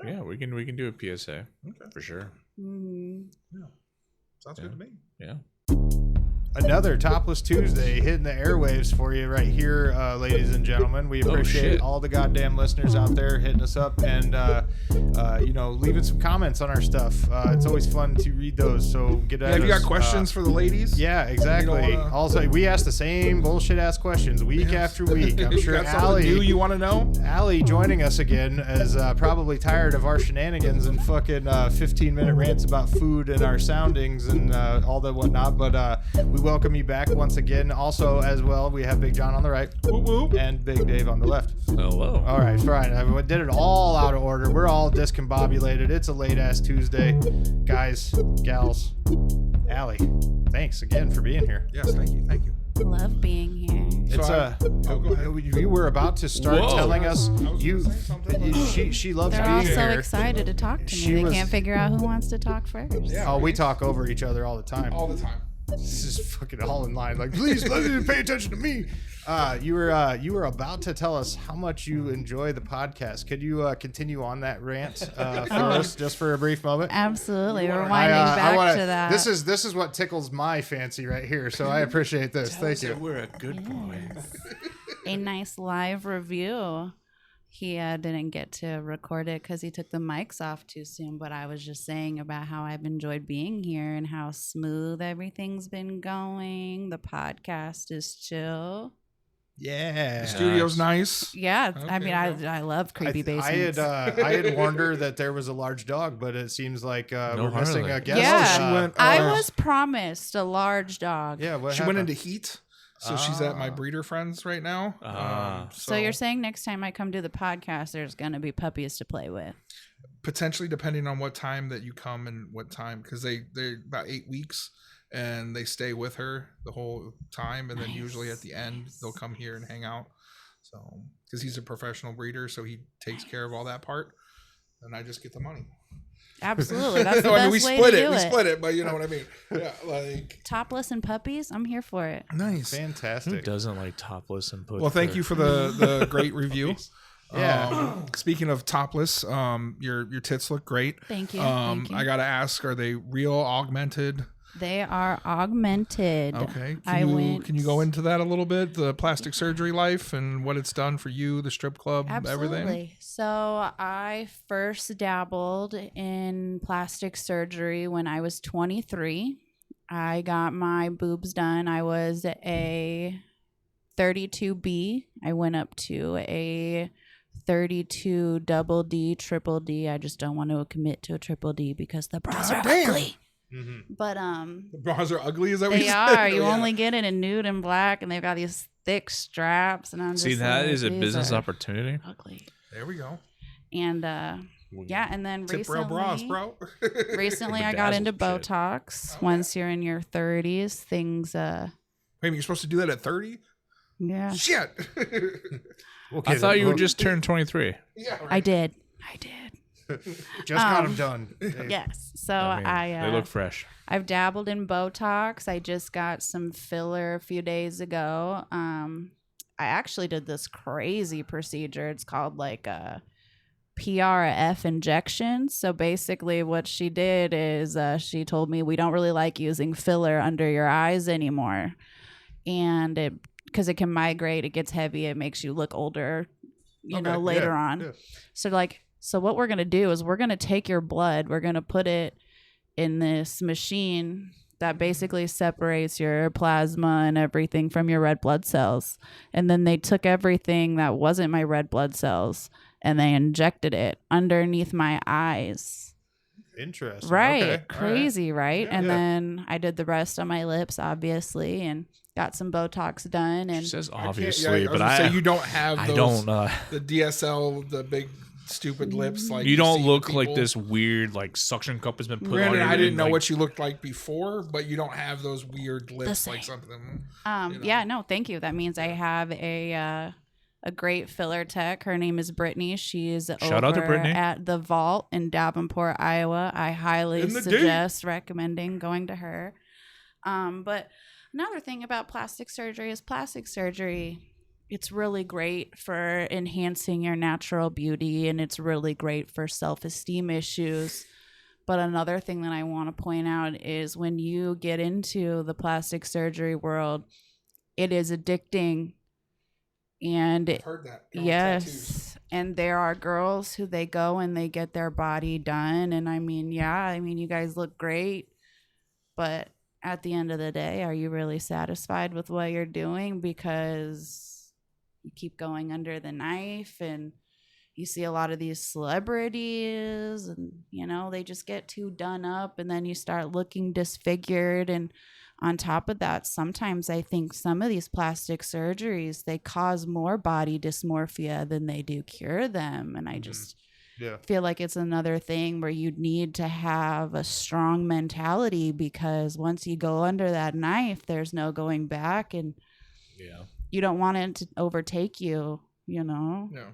Okay. Yeah, we can do a PSA. Okay. For sure. Yeah. Sounds good to me. Yeah. Another Topless Tuesday hitting the airwaves for you right here, ladies and gentlemen. We appreciate all the goddamn listeners out there hitting us up and, leaving some comments on our stuff. It's always fun to read those. So get at us. Have you got questions for the ladies? Yeah, exactly. Also, we ask the same bullshit ass questions week after week. I'm sure Allie, you want to know? Allie joining us again is probably tired of our shenanigans and fucking 15-minute rants about food and our soundings and all that whatnot. But we welcome you back once again. Also, as well, we have Big John on the right. Whoop, whoop. And Big Dave on the left. Hello. All right, fine. I did it all out of order. We're all discombobulated. It's a late-ass Tuesday. Guys, gals, Allie, thanks again for being here. Yes, thank you. Thank you. Love being here. It's go ahead. you were about to start telling us she loves They're being all so here. excited to talk to She me. They was- can't figure out who wants to talk first. Yeah, Oh, we talk over each other all the time. all the time. This is fucking all in line. Like, please let me pay attention to me. You were about to tell us how much you enjoy the podcast. Could you continue on that rant for us just for a brief moment? Absolutely. We're winding back to that. This is what tickles my fancy right here. So I appreciate this. Thank you. We're a good boy. A nice live review. He didn't get to record it because he took the mics off too soon, but I was just saying about how I've enjoyed being here and how smooth everything's been going. The podcast is chill. Yeah. The studio's nice. Yeah, I Okay, mean, I love creepy basements. I had warned her that there was a large dog, but it seems like we're missing Harley. a guest. Yeah. She went, I was promised a large dog. Yeah, what She happened? went into heat. So she's at my breeder friends right now. So you're saying next time I come do the podcast, there's going to be puppies to play with? potentially depending on what time that you come and what time, because they're about 8 weeks and they stay with her the whole time, and then usually at the end they'll come here and hang out. So because he's a professional breeder, so he takes care of all that part, and I just get the money. Absolutely, that's the No, best I mean, we way split to it. do We it. split it, but you know what I mean. Yeah, like Topless and puppies, I'm here for it. nice. Who Fantastic. doesn't like topless and put? Well, thank you for the great review. Yeah. Speaking of topless, your tits look great. Thank you. I gotta ask, are they real augmented? They are augmented. Okay. I went- Can you go into that a little bit? The plastic surgery life and what it's done for you, the strip club, Absolutely. everything. So I first dabbled in plastic surgery when I was 23. I got my boobs done. I was a 32B. I went up to a 32 double D, triple D. I just don't want to commit to a triple D because the bras are ugly. Mm-hmm. But The bras are ugly. Is that what they you said? are. You Yeah. only get it in nude and black, and they've got these thick straps. And I'm just See, that like, is a these business are opportunity. ugly. There we go. And yeah, and then Tip real bras, bro. recently I got into Bedazzled shit. Botox. Once you're in your 30s, things Wait a minute, you're supposed to do that at 30? yeah. Shit. Okay, I thought you well, would just turn 23. Yeah. Right. I did. just got them done. Yes. So I mean, they look fresh. I've dabbled in Botox. I just got some filler a few days ago. I actually did this crazy procedure. It's called like a PRF injection. So basically what she did is she told me we don't really like using filler under your eyes anymore. And because it can migrate, it gets heavy, it makes you look older, you know, later on. Yeah. So what we're going to do is we're going to take your blood, we're going to put it in this machine that basically separates your plasma and everything from your red blood cells. And then they took everything that wasn't my red blood cells and they injected it underneath my eyes. Interesting. Right. Okay. Crazy, right? Yeah. And Yeah. then I did the rest on my lips, obviously, and got some Botox done. She And says I can't- obviously, yeah, but was gonna I say you don't have I those, don't. the DSL, the big stupid lips. Like You don't see look with like people. this weird like suction cup has been put on. Granted, your I didn't and, know like, what you looked like before, but you don't have those weird lips same. like something. yeah, no, thank you. That means I have a great filler tech. Her name is Brittany. She is Shout out to over Brittany. at the Vault in Davenport, Iowa. I highly In the suggest recommending going to her. But another thing about plastic surgery is plastic surgery it's really great for enhancing your natural beauty, and it's really great for self-esteem issues. But another thing that I want to point out is when you get into the plastic surgery world, it is addicting. And I've heard that. yes, and there are girls who they go and they get their body done. And I mean, you guys look great. But at the end of the day, are you really satisfied with what you're doing? Because you keep going under the knife, and you see a lot of these celebrities, and they just get too done up, and then you start looking disfigured. And on top of that, sometimes I think some of these plastic surgeries, they cause more body dysmorphia than they do cure them. And I just feel like it's another thing where you need to have a strong mentality, because once you go under that knife, there's no going back, and you don't want it to overtake you, Yeah.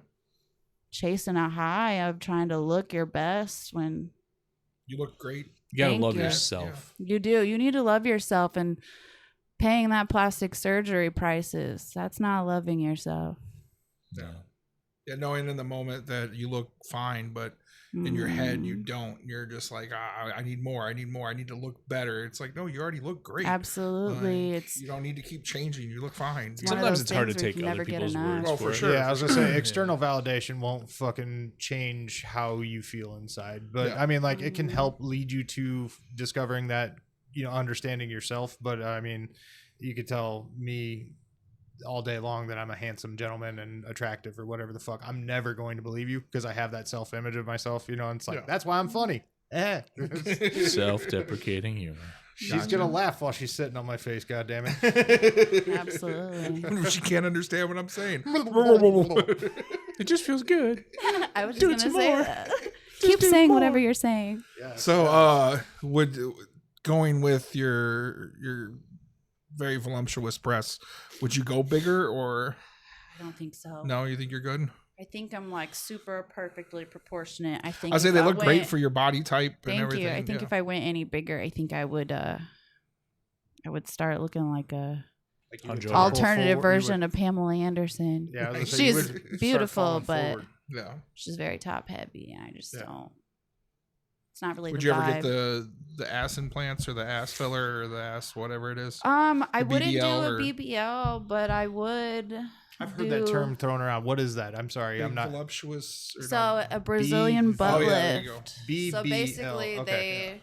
chasing a high of trying to look your best when You look great. You gotta Thank love you. yourself. you do. You need to love yourself, and paying that plastic surgery prices, that's not loving yourself. Yeah. Yeah, knowing in the moment that you look fine, but in your head you don't. You're just like, I need more. I need to look better. It's like, no, you already look great. Absolutely. Like, you don't need to keep changing. You look fine. One of Sometimes those it's hard to things where you take can other never get people's enough. words. Oh, for it. sure. Yeah, I was gonna say external validation won't fucking change how you feel inside, but Yeah. I mean, like, it can help lead you to discovering that, understanding yourself. But I mean, you could tell me all day long that I'm a handsome gentleman and attractive or whatever the fuck. I'm never going to believe you, because I have that self-image of myself, and it's like, that's why I'm funny. Self-deprecating humor. She's gonna laugh while she's sitting on my face. God damn it! Absolutely. She can't understand what I'm saying. It just feels good. I was just Do it going to some say more. that. Keep do saying more. whatever you're saying. Yeah, So, would going with your very voluptuous breasts, would you go bigger, or I don't think so. no? You think you're good? I think I'm like super perfectly proportionate. I think I say if they look great went- for your body type and Thank everything. you. I think yeah. if I went any bigger, I think I would start looking like a like you would Joe. pull alternative forward- you version would- of Pamela Anderson. Yeah, I was gonna say, you She's would start beautiful, falling but forward. Yeah. she's very top heavy, and I just Yeah. don't. It's not really. Would the you ever vibe. get the ass implants or the ass filler or the ass whatever it is? I the wouldn't do BBL a or- BBL, but I would. I've heard that term thrown around. What is that? I'm sorry, Big I'm not. voluptuous. Or So no? a Brazilian butt Oh, yeah, there you go. lift. BBL. So basically, Okay. they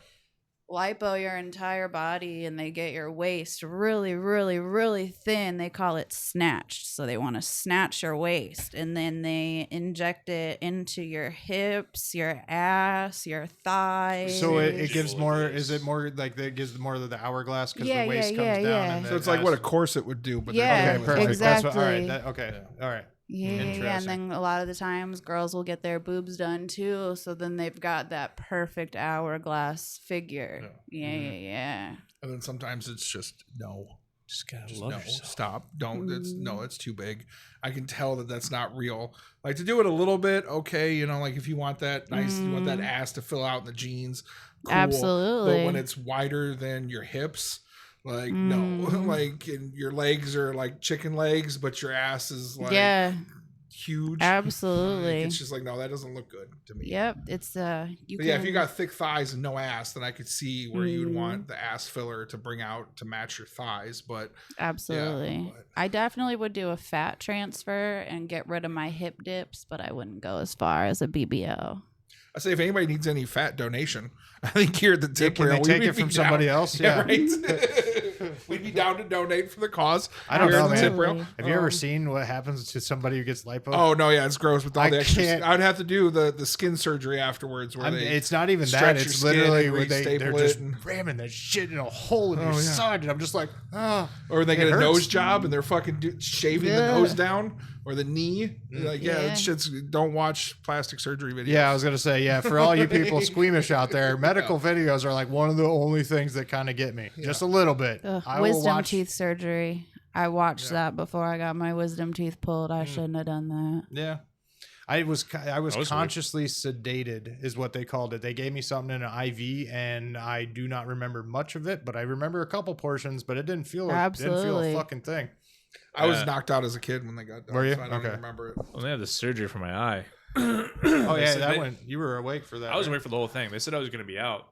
lipo your entire body, and they get your waist really, really, really thin. They call it snatched. So they want to snatch your waist, and then they inject it into your hips, your ass, your thighs. So it gives more. Is it more like that? Gives more of the hourglass because Yeah, the waist yeah, comes yeah, down. yeah. And So the it's like what a ass- corset would do, but Yeah, they're Okay, doing it perfect. like That's what, all right. exactly. Okay. Yeah. All right. Yeah, and Interesting. then a lot of the times girls will get their boobs done too, so then they've got that perfect hourglass figure. Yeah, yeah. And then sometimes it's just no. Just gotta Just love no, yourself. stop. Don't. It's too big. I can tell that that's not real. Like to do it a little bit, okay. Like if you want that nice, you want that ass to fill out in the jeans, cool. Absolutely. But when it's wider than your hips, like no, like and your legs are like chicken legs, but your ass is like Yeah, huge. absolutely. Like, it's just like no, that doesn't look good to me. Yep, it's But yeah, if you got thick thighs and no ass, then I could see where you'd want the ass filler to bring out to match your thighs. But absolutely. but- I definitely would do a fat transfer and get rid of my hip dips, but I wouldn't go as far as a BBL. I say if anybody needs any fat donation, I think here at the tip Can they rail, take we'd it from be somebody down. else? Yeah, Yeah. right. We'd be down to donate for the cause. I don't here know, at the man. tip rail. Have you ever seen what happens to somebody who gets lipo? Oh no, yeah, it's gross with all I the extra. can't- I'd have to do the skin surgery afterwards, where they it's not even that. stretch your It's skin literally and where they're re-staple just it and- ramming that shit in a hole in your yeah. side, and I'm just like, or they It get a hurts. nose job and they're fucking shaving the Yeah. nose down or the knee. Like yeah, Yeah. that shit's. Don't watch plastic surgery videos. Yeah, I was gonna say, yeah, for all you people squeamish out there, medical videos are like one of the only things that kind of get me, just a little bit. Ugh, I will wisdom watch. teeth surgery. I watched that before I got my wisdom teeth pulled. I shouldn't have done that. Yeah, I was weird. consciously sedated, is what they called it. They gave me something in an IV, and I do not remember much of it, but I remember a couple portions. But it didn't feel a Absolutely. fucking thing. I was knocked out as a kid when they got done. Were you? So I don't Okay. even remember it. Well, they had the surgery for my eye. Oh yeah, that one. You were awake for that. I was right? awake for the whole thing. They said I was going to be out,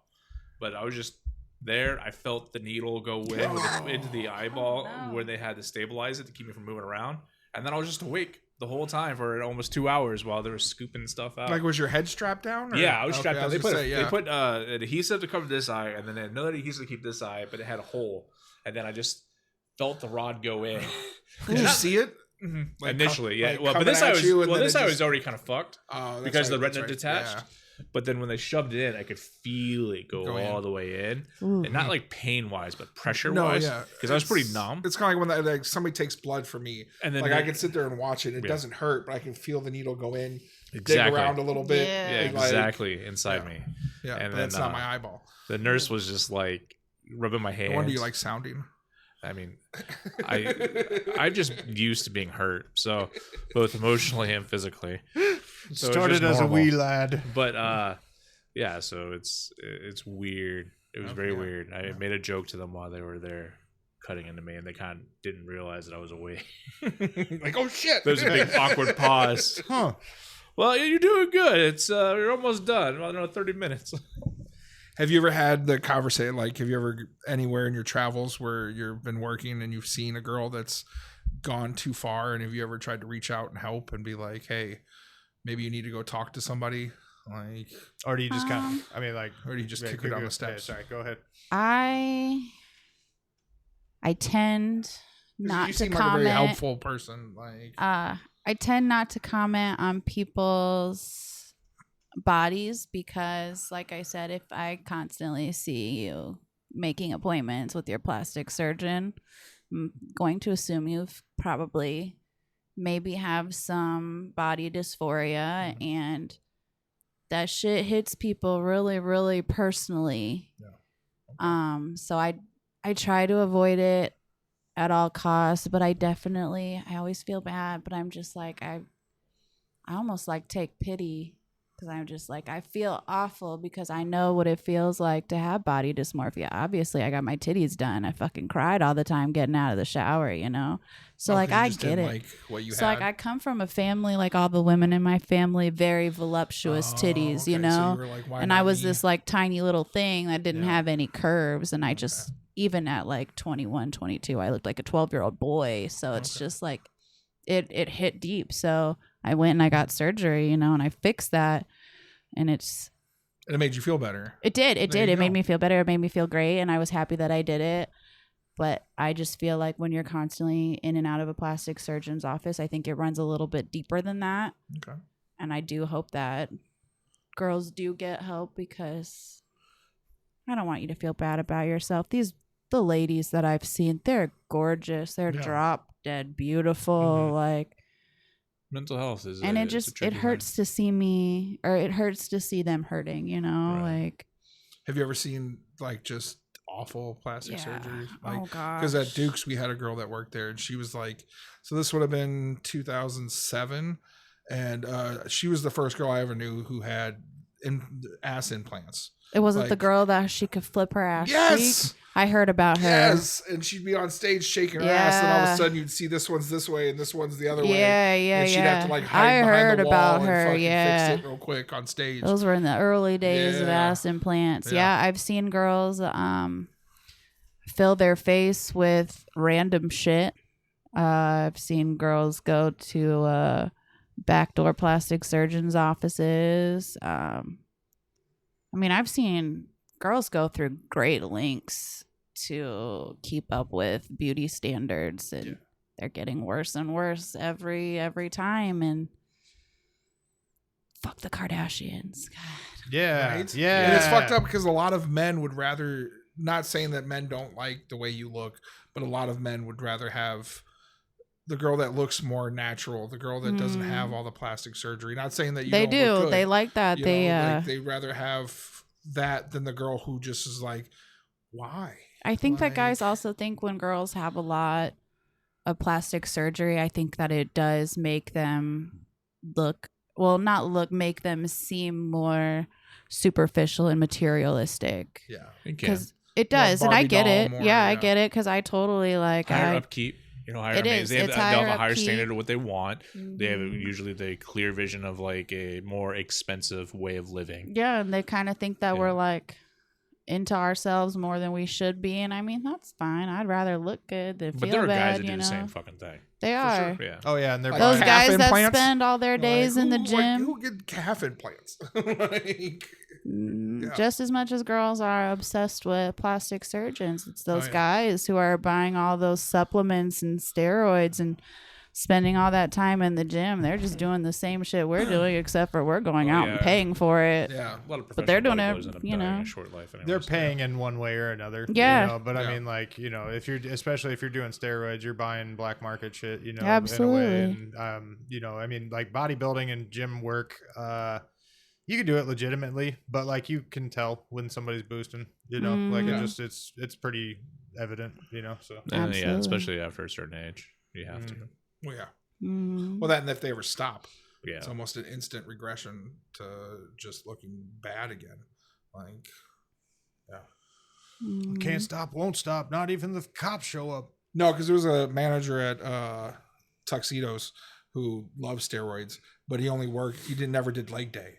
but I was just there. I felt the needle go in into the eyeball where they had to stabilize it to keep me from moving around, and then I was just awake the whole time for almost 2 hours while they were scooping stuff out. Like, was your head strapped down? Or? Yeah, I was strapped down. They put yeah. an adhesive to cover this eye, and then another adhesive to keep this eye, but it had a hole, and then I just felt the rod go in. Did you see it? Mm-hmm. Like, Initially, yeah. like Well, but this eye this was already kind of fucked Oh, because the right, retina that's right. detached. But then when they shoved it in, I could feel it go all the way in, Ooh. and not like pain wise, but pressure No, wise. yeah, Because I was pretty numb. It's kind of like when like somebody takes blood from me, And then like I can sit there and watch it. It doesn't hurt, but I can feel the needle go in, dig around a little bit. Yeah. Yeah, and, like, exactly inside me. Yeah, And but then, that's not my eyeball. The nurse was just like rubbing my hands. No wonder you like sounding. I mean, I'm just used to being hurt, so both emotionally and physically. So Started as a wee lad, but yeah. So it's weird. It was very weird. I made a joke to them while they were there cutting into me, and they kind of didn't realize that I was awake. Like, oh shit! There's a big awkward pause. huh? Well, you're doing good. It's you're almost done. Well, no, 30 minutes. Have you ever had the conversation? Like, have you ever anywhere in your travels where you've been working and you've seen a girl that's gone too far, and have you ever tried to reach out and help and be like, hey, maybe you need to go talk to somebody, like, Or do you just kind of? I mean, like, or do you just kick her down the steps? Yeah, sorry, go ahead. I tend not you to seem like comment. a very helpful person. Like, I tend not to comment on people's bodies because, like I said, if I constantly see you making appointments with your plastic surgeon, I'm going to assume you've probably maybe have some body dysphoria, and that shit hits people really, really personally. Yeah. So I try to avoid it at all costs, but I always feel bad, but I'm just like, I almost like take pity, because I'm just like, I feel awful because I know what it feels like to have body dysmorphia. Obviously, I got my titties done. I fucking cried all the time getting out of the shower, you know? So, like, I get it. Like what you So, like, had? I come from a family, like all the women in my family, very voluptuous titties, you okay. So know? you were like, why And not I was me? this, like, tiny little thing that didn't Yeah. have any curves. And I just, even at, like, 21, 22, I looked like a 12-year-old boy. So it's just, like, it hit deep. So I went and I got surgery, you know, and I fixed that. And And it made you feel better. it did. There you It made go. me feel better. It made me feel great. And I was happy that I did it. But I just feel like when you're constantly in and out of a plastic surgeon's office, I think it runs a little bit deeper than that. Okay. And I do hope that girls do get help, because I don't want you to feel bad about yourself. The ladies that I've seen, they're gorgeous. They're Yeah. drop dead beautiful. Mhm. like, Mental health is, and it's a tricky it hurts to see me, or it hurts to see them hurting, you know, Right. like, Have you ever seen like just awful plastic surgery? Like, oh god. because at Duke's we had a girl that worked there, and she was like, so this would have been 2007, and she was the first girl I ever knew who had ass implants. It wasn't the like- girl that she could flip her ass Yes. cheek. I heard about her. Yes, and she'd be on stage shaking her ass, and all of a Yeah. sudden you'd see this one's this way and this one's the other way. Yeah, And she'd have to like hide I behind heard the wall about and her. fucking Yeah. fix it real quick on stage. Those were in the early days of Yeah. ass implants. Yeah. Yeah, I've seen girls fill their face with random shit. I've seen girls go to backdoor plastic surgeons' offices. I mean, I've seen girls go through great lengths to keep up with beauty standards, and they're getting worse and worse every time. And fuck the Kardashians. God. Yeah, Right? yeah. And it's fucked up because a lot of men would rather, not saying that men don't like the way you look, but a lot of men would rather have the girl that looks more natural, the girl that doesn't have all the plastic surgery. Not saying that you They don't look do. good, They like that. you They know, like, they'd rather have that than the girl who just is like, why? I think that guys like- also think when girls have a lot of plastic surgery, I think that it does make them make them seem more superficial and materialistic. Yeah. It can. Because it More does, and I Barbie get doll, it. more, I yeah. get it, because I totally like Higher upkeep. higher. It is. They have It's a higher higher upkeep. standard of what they want. They have Mhm. usually the clear vision of like a more expensive way of living. Yeah, and they kind of think that Yeah. we're like into ourselves more than we should be, and I mean that's fine. I'd rather look good than But feel there are bad. guys that do you the know, same fucking thing. they are. sure. Yeah. Oh yeah, and they're Like Those calf guys that implants? spend all their days in the gym, who get calf implants? Like, yeah. just as much as girls are obsessed with plastic surgeons. It's those yeah. guys who are buying all those supplements and steroids and spending all that time in the gym. They're just doing the same shit we're doing, except for we're going out and yeah. paying for it. Yeah. A lot of But they're doing professional it, bodybuilders end up you dying know. a short life anyways. they're paying in one way or another. Yeah. But I Yeah. mean, like, if you're, especially if you're doing steroids, you're buying black market shit, Absolutely. in a way. And, I mean, like bodybuilding and gym work, you can do it legitimately, but like you can tell when somebody's boosting, like Yeah. it's pretty evident, so. And then, Absolutely. especially after a certain age, you have to. Well, yeah. Mhm. Well, that and if they ever stop, Yeah. it's almost an instant regression to just looking bad again. Like, yeah. Mhm. Can't stop, won't stop. Not even the cops show up. No, because there was a manager at Tuxedos who loved steroids, but he never did leg day.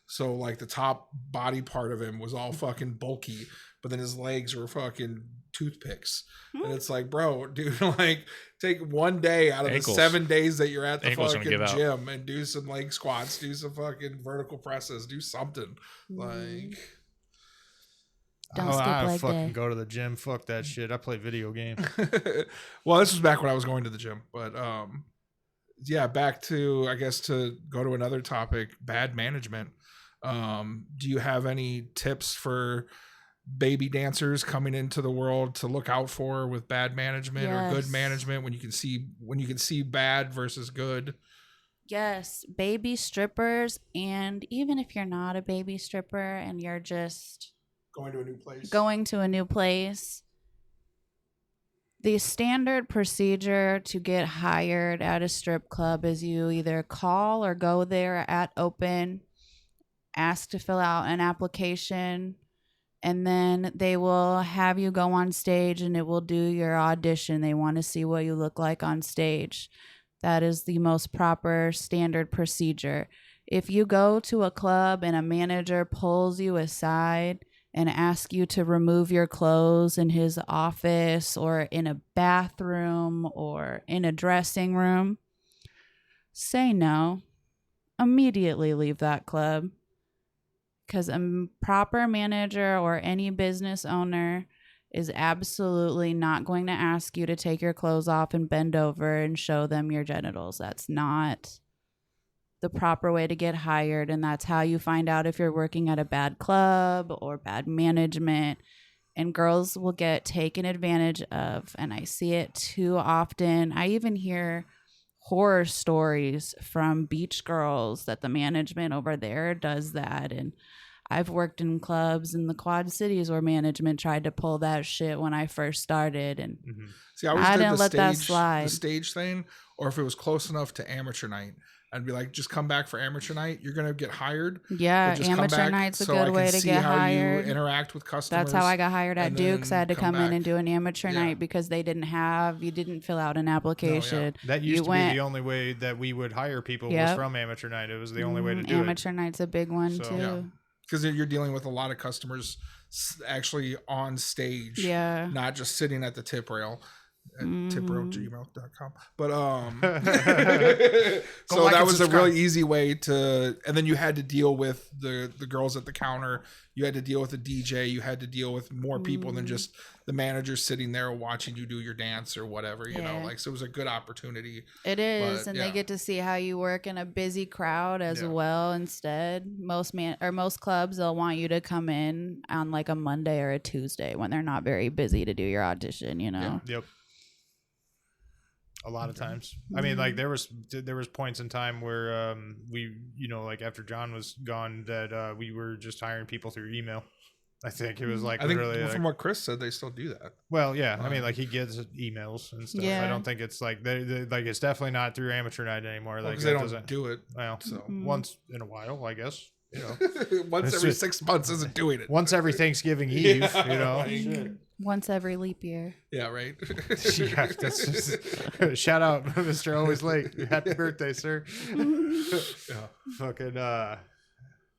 So like the top body part of him was all fucking bulky, but then his legs were fucking toothpicks. And it's like, bro, dude, like take one day out of Ankles. the 7 days that you're at the Ankles gonna fucking give out. gym and do some leg squats, do some fucking vertical presses, do something. Like, Don't skip I leg fucking day. go to the gym. Fuck that shit. I play video games. well, this was back when I was going to the gym, but yeah, back to, I guess, to go to another topic, bad management. Do you have any tips for baby dancers coming into the world to look out for with bad management or good Yes. management when you can see bad versus good? Yes, baby strippers, and even if you're not a baby stripper and you're just Going to a new place. going to a new place, the standard procedure to get hired at a strip club is you either call or go there at open, ask to fill out an application, and then they will have you go on stage and it will do your audition. They want to see what you look like on stage. That is the most proper standard procedure. If you go to a club and a manager pulls you aside and asks you to remove your clothes in his office or in a bathroom or in a dressing room, say no. Immediately leave that club. Because a proper manager or any business owner is absolutely not going to ask you to take your clothes off and bend over and show them your genitals. That's not the proper way to get hired. And that's how you find out if you're working at a bad club or bad management. And girls will get taken advantage of. And I see it too often. I even hear horror stories from beach girls that the management over there does that. And I've worked in clubs in the Quad Cities where management tried to pull that shit when I first started, and See, I always I did didn't the let that stage, slide. the stage thing, or if it was close enough to amateur night, I'd be like, just come back for amateur night. You're gonna get hired. yeah, but just come amateur back night's a so I good can way to see get how hired. You interact with customers. That's how I got hired at and Duke's. I had to then come in back. and do an amateur Yeah. night because you didn't fill out an application. That You used to went- be the only way that we would hire people was Yep. from amateur night. It was the only way to do Amateur night's a big one So- too. Yeah. Because you're dealing with a lot of customers actually on stage, Yeah. not just sitting at the tip rail at tiprailgmail.com. But so like that and was a subscribe. really easy way to, and then you had to deal with the girls at the counter. You had to deal with the DJ. You had to deal with more people than just the manager sitting there watching you do your dance or whatever, you know, Yeah. like, so it was a good opportunity. It is, But, and yeah. they get to see how you work in a busy crowd as Yeah. well. Instead, most clubs they'll want you to come in on like a Monday or a Tuesday when they're not very busy to do your audition. You know, Yep. A lot of times. I mean, like there was points in time where we, like after John was gone, that we were just hiring people through email. I think it was like I think literally from like, what Chris said, they still do that. well, yeah. I mean, like he gets emails and stuff. Yeah. I don't think it's like they like it's definitely not through amateur night anymore. Like Because that they don't doesn't do it. well, So once in a while, I guess. once It's every just- 6 months isn't doing it. Once every Thanksgiving Eve, Yeah, you know. like- Shit. Once every leap year. Yeah, right. Yeah, that's just, shout out, Mr. Always Late. Happy birthday, sir. Yeah. Fucking,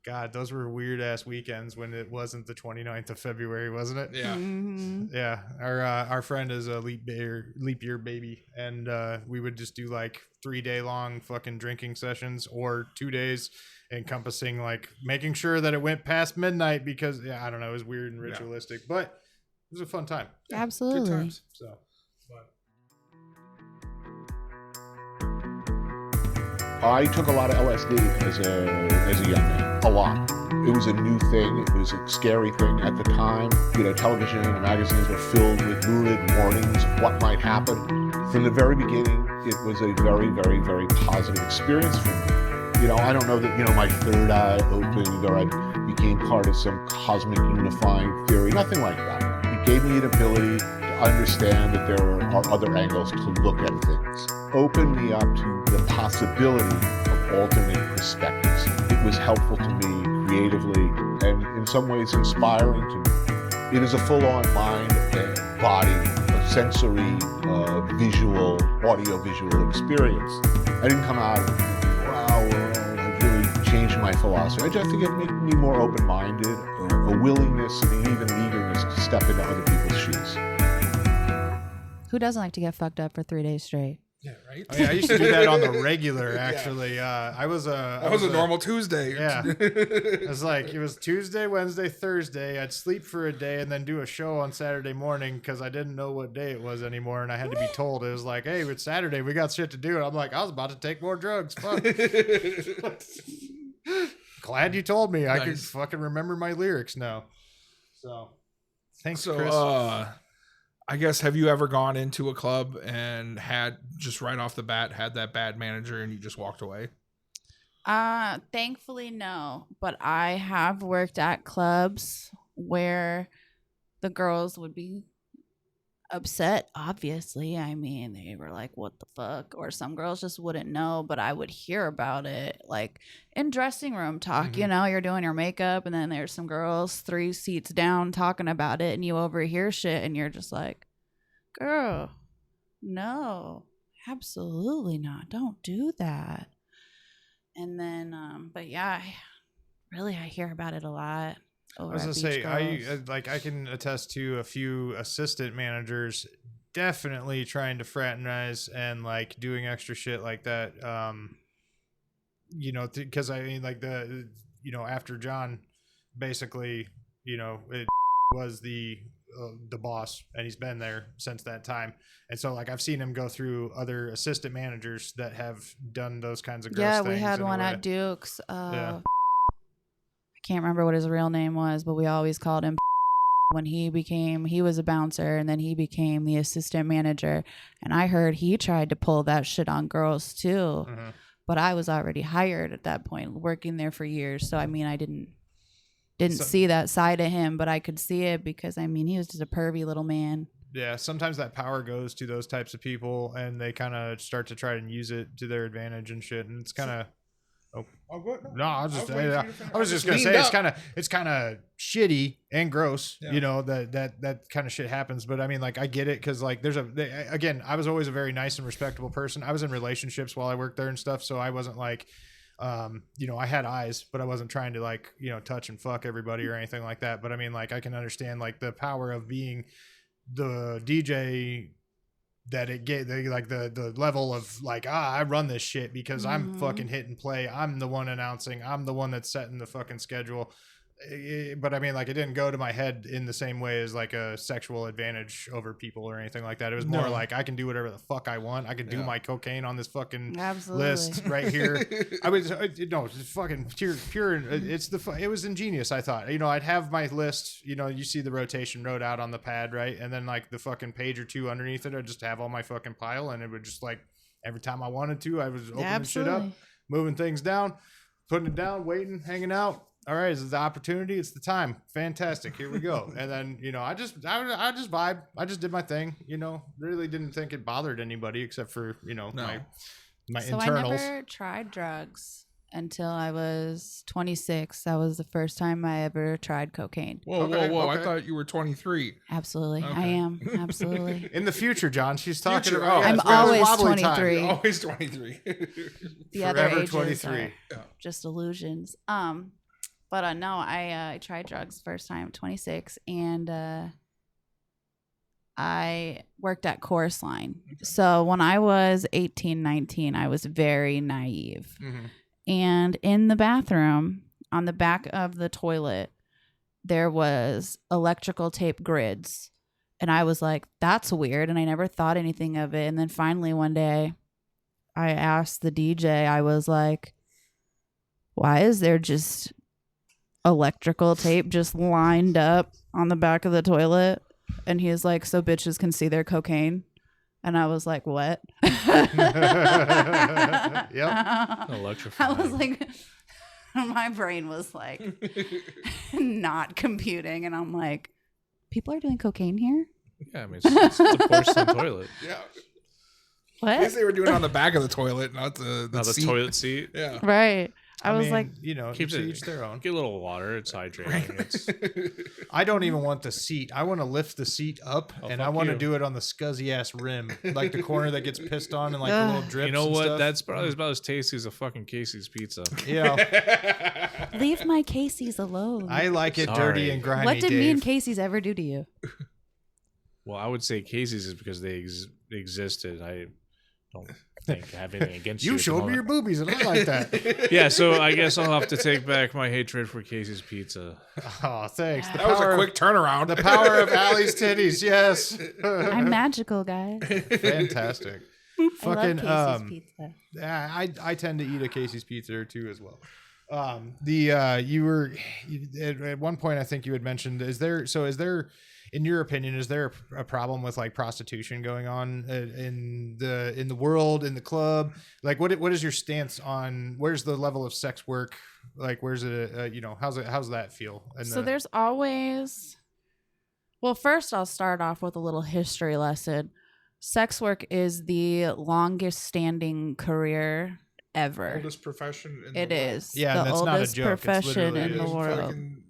God, those were weird ass weekends when it wasn't the 29th of February, wasn't it? Yeah. Mhm. Yeah. Our friend is a leap year baby, and we would just do like 3-day long fucking drinking sessions, or 2 days encompassing like making sure that it went past midnight because I don't know, it was weird and ritualistic, but it was a fun time. Absolutely. Good times. So I took a lot of LSD as a young man, a lot. It was a new thing. It was a scary thing at the time. You know, television and magazines were filled with lurid warnings of what might happen. From the very beginning, it was a very, very, very positive experience for me. You know, I don't know that, my third eye opened or I became part of some cosmic unifying theory. Nothing like that. It gave me an ability to understand that there are other angles to look at things. Opened me up to the possibility of alternate perspectives. It was helpful to me creatively and in some ways inspiring to me. It is a full-on mind and body, a sensory, visual, audio-visual experience. I didn't come out of it thinking, wow, I've really changed my philosophy. I just think it made me more open-minded, a willingness and even an eagerness to step into other people's shoes. Who doesn't like to get fucked up for 3 days straight? Yeah, right. I mean, I used to do that on the regular, actually. That was a normal Tuesday. Yeah. It was like, it was Tuesday, Wednesday, Thursday. I'd sleep for a day and then do a show on Saturday morning because I didn't know what day it was anymore. And I had to be told. It was like, hey, it's Saturday. We got shit to do. And I'm like, I was about to take more drugs. Fuck. Glad you told me. I could fucking remember my lyrics now. So, thanks, Chris. I guess, have you ever gone into a club and had just right off the bat had that bad manager and you just walked away? Thankfully no, but I have worked at clubs where the girls would be upset, obviously. I mean, they were like, what the fuck? Or some girls just wouldn't know, but I would hear about it like in dressing room talk. Mhm. You're doing your makeup and then there's some girls 3 seats down talking about it and you overhear shit and you're just like, girl, no, absolutely not, don't do that. And then but yeah, I hear about it a lot. I was gonna say, I can attest to a few assistant managers definitely trying to fraternize and like doing extra shit like that. Because I mean, like after John, basically, it was the boss, and he's been there since that time. And so, like, I've seen him go through other assistant managers that have done those kinds of gross things. Yeah, we had one at Duke's. Yeah. I can't remember what his real name was, but we always called him when he was a bouncer and then he became the assistant manager. And I heard he tried to pull that shit on girls too. Mhm. But I was already hired at that point, working there for years. So I mean, I didn't see that side of him, but I could see it because I mean, he was just a pervy little man. Yeah, sometimes that power goes to those types of people and they kind of start to try and use it to their advantage and shit. And it's kind of no, I was just gonna say it's kind of shitty and gross, Yeah. that kind of shit happens. But I mean, like, I get it because like again, I was always a very nice and respectable person. I was in relationships while I worked there and stuff, so I wasn't like, I had eyes, but I wasn't trying to like touch and fuck everybody or anything like that. But I mean, like, I can understand like the power of being the DJ. That it get like the level of like, I run this shit because I'm fucking hitting play. I'm the one announcing. I'm the one that's setting the fucking schedule. But I mean, like, it didn't go to my head in the same way as like a sexual advantage over people or anything like that. It was more like, I can do whatever the fuck I want. I can do my cocaine on this fucking list right here. It's fucking pure. It was ingenious. I thought, I'd have my list, you see the rotation wrote out on the pad, right? And then like the fucking page or two underneath it, I'd just have all my fucking pile. And it would just like, every time I wanted to, I was opening shit up, moving things down, putting it down, waiting, hanging out. All right, this is the opportunity. It's the time. Fantastic. Here we go. And then, I just vibe. I just did my thing. Really didn't think it bothered anybody except for, my So internals. I never tried drugs. until I was 26. That was the first time I ever tried cocaine. Whoa, Okay, whoa! I okay. thought you were 23. Absolutely. I Okay. am. Absolutely. In the future, John, she's talking Future, about. oh. yeah, I'm it's very always wobbly time. 23. You're always 23. The other Forever ages 23. are just illusions. But no, I tried drugs first time at 26, and I worked at Chorus Line. So when I was 18, 19, I was very naive. Mhm. And in the bathroom, on the back of the toilet, there was electrical tape grids. And I was like, that's weird. And I never thought anything of it. And then finally one day, I asked the DJ, I was like, why is there just electrical tape just lined up on the back of the toilet? And he was like, so bitches can see their cocaine. And I was like, what? Yep. Electrifying. I was like, my brain was like not computing. And I'm like, people are doing cocaine here? Yeah, I mean, it's a porcelain toilet. Yeah. What? I guess they were doing it on the back of the toilet, not the Not the seat. toilet seat. Yeah. Right. I was mean, like, you know, Keeps to it- each their own. Get a little water. It's hydrating. It's I don't even want the seat. I want to lift the seat up, Oh, and I fuck want to you. do it on the scuzzy ass rim, like the corner that gets pissed on and like the little drips. you know and what? stuff. That's probably about as tasty as a fucking Casey's pizza. You know, leave my Casey's alone. I like it Sorry. dirty and grimy. What did Dave. me and Casey's ever do to you? Well, I would say Casey's is because they existed. I don't think I have anything against you. You at the showed me your moment. boobies, and I like that. Yeah, so I guess I'll have to take back my hatred for Casey's pizza. Oh, thanks. The That was a power quick turnaround. The power of Allie's titties. Yes. I'm magical, guys. Fantastic. Fucking I love Casey's pizza. I tend to eat a Casey's pizza or two as well. At one point I think you had mentioned, is there in your opinion, is there a problem with like prostitution going on in the world, in the club? Like what is your stance on where's the level of sex work? Like where's it how's that feel? So there's always, well, first I'll start off with a little history lesson. Sex work is the longest standing career ever. Oldest profession in It the world. is Yeah, the and that's not a oldest joke. It's profession literally- in it the is world. Fucking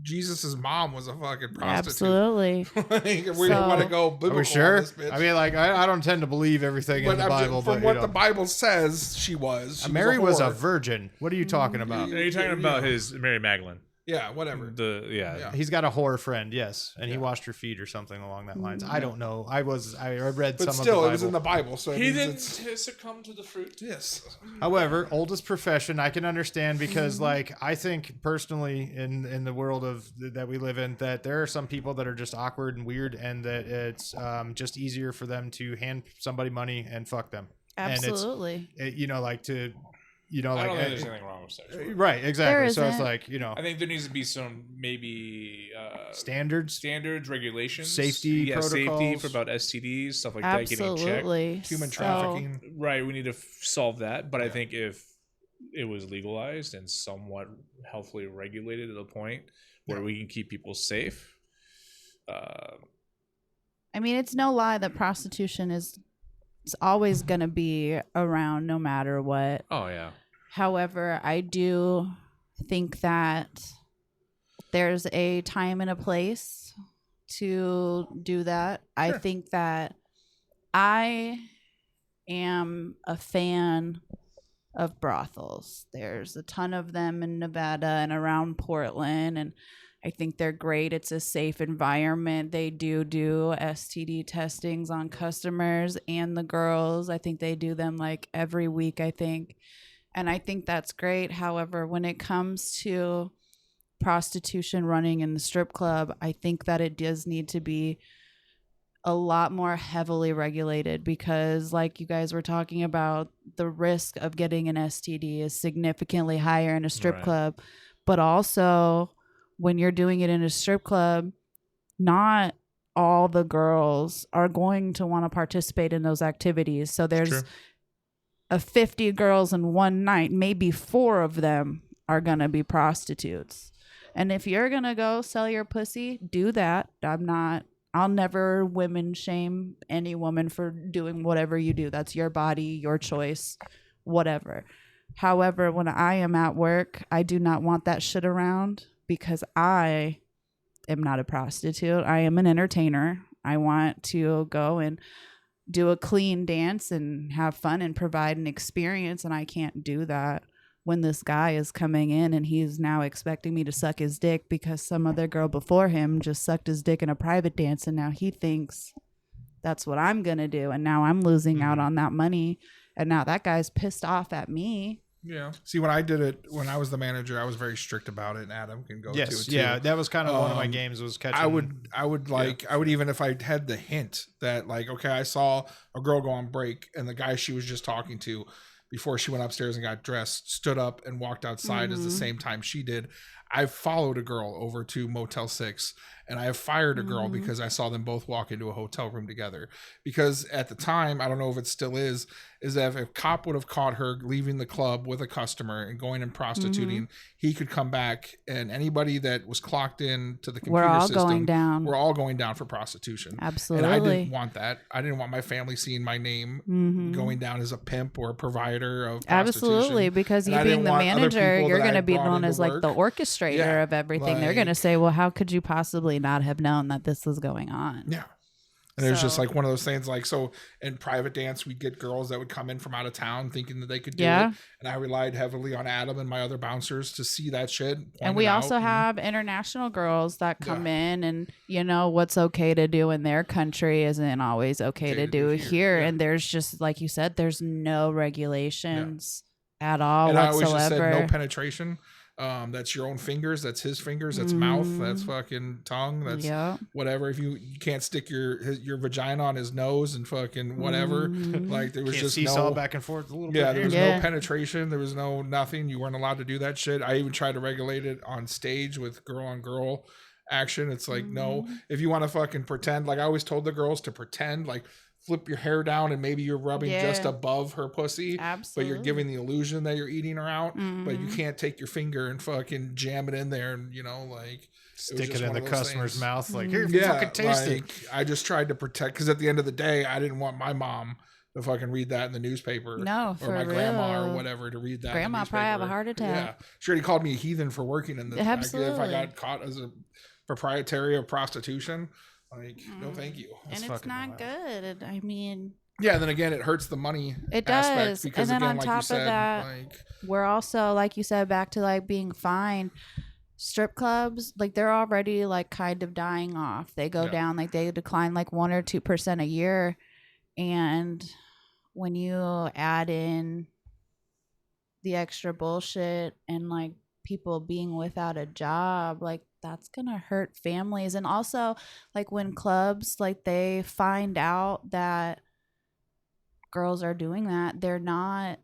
Jesus' mom was a fucking prostitute. Absolutely. Like, if we So- don't want to go biblical Are we on sure? this bitch. I mean, like I don't tend to believe everything but in the I'm just- Bible, from but what you the know. Bible says, she was. She Mary was a whore. virgin. What are you talking about? Are you talking about his Mary Magdalene? Yeah, whatever. Yeah. He's got a whore friend, yes, and he Yeah. washed her feet or something along that lines. I don't know. I read But some still, of the it was in Bible. the Bible, so it He means didn't it's- succumb to the fruit. Yes. However, oldest profession I can understand because, like, I think personally in the world of that we live in, that there are some people that are just awkward and weird, and that it's just easier for them to hand somebody money and fuck them. Absolutely. And it's, like to, I don't like think there's anything wrong with sex work. right, exactly. There So it's isn't. like I think there needs to be some maybe standards. regulations, Safety safety protocols. for about STDs, stuff like that getting checked. Absolutely. Human So- trafficking. Right, we need to solve that. But I think if it was legalized and somewhat healthily regulated to the point where we can keep people safe, I mean, it's no lie that prostitution is it's always going to be around no matter what. oh yeah, However, I do think that there's a time and a place to do that. I Sure. think that I am a fan of brothels. There's a ton of them in Nevada and around Portland, and I think they're great. It's a safe environment. They do STD testings on customers and the girls. I think they do them like every week, I think. And I think that's great. However, when it comes to prostitution running in the strip club, I think that it does need to be a lot more heavily regulated because, like you guys were talking about, the risk of getting an STD is significantly higher in a strip Right. club. But also, when you're doing it in a strip club, not all the girls are going to want to participate in those activities. So there's true. a 50 girls in one night, maybe 4 of them are going to be prostitutes. And if you're going to go sell your pussy, do that. I'll never women shame any woman for doing whatever you do. That's your body, your choice, whatever. However, when I am at work, I do not want that shit around because I am not a prostitute. I am an entertainer. I want to go and do a clean dance and have fun and provide an experience, and I can't do that when this guy is coming in and he's now expecting me to suck his dick because some other girl before him just sucked his dick in a private dance, and now he thinks that's what I'm gonna do, and now I'm losing out on that money, and now that guy's pissed off at me. Yeah. See, when I did it, when I was the manager, I was very strict about it, and Adam can go to it too. Yeah, that was kind of one of my games was catching. I would even if I had the hint that like, okay, I saw a girl go on break and the guy she was just talking to before she went upstairs and got dressed stood up and walked outside as the same time she did. I followed a girl over to Motel 6 and I have fired a girl because I saw them both walk into a hotel room together. Because at the time, I don't know if it still is that if a cop would have caught her leaving the club with a customer and going and prostituting, he could come back and anybody that was clocked in to the computer system, we're all going down for prostitution. Absolutely. And I didn't want that. I didn't want my family seeing my name going down as a pimp or a provider of prostitution. Absolutely, because you being the manager, you're going to be known as like the orchestrator of everything. They're going to say, well, how could you possibly not have known that this was going on? Yeah. And it was just like one of those things like, so in private dance, we'd get girls that would come in from out of town thinking that they could do it. And I relied heavily on Adam and my other bouncers to see that shit. And we also have international girls that come in and, you know, what's okay to do in their country isn't always okay to do here. And there's just, like you said, there's no regulations at all and whatsoever. I always just said no penetration. That's your own fingers. That's his fingers. That's mouth. That's fucking tongue. That's whatever. If you can't stick your vagina on his nose and fucking whatever. Like there was just seesaw back and forth a little bit. There was no penetration. There was no nothing. You weren't allowed to do that shit. I even tried to regulate it on stage with girl on girl action. It's like no. If you want to fucking pretend, like I always told the girls to pretend, like flip your hair down and maybe you're rubbing just above her pussy, but you're giving the illusion that you're eating her out, but you can't take your finger and fucking jam it in there and, you know, like stick it in the customer's mouth. Like, here, fucking taste it. I just tried to protect, because at the end of the day, I didn't want my mom to fucking read that in the newspaper. No, or my grandma or whatever to read that. Grandma probably have a heart attack. Yeah. She already called me a heathen for working in this. Absolutely. If I got caught as a proprietary of prostitution, like, no, thank you. That's and it's not good. I mean, yeah. Then again, it hurts the money. It does. Because and then again, on top of that, we're also, like you said, back to like being fined. Strip clubs, like they're already like kind of dying off. They go down, like they decline like 1 or 2% a year. And when you add in the extra bullshit and like people being without a job, like that's gonna hurt families. And also like when clubs, like they find out that girls are doing that, they're not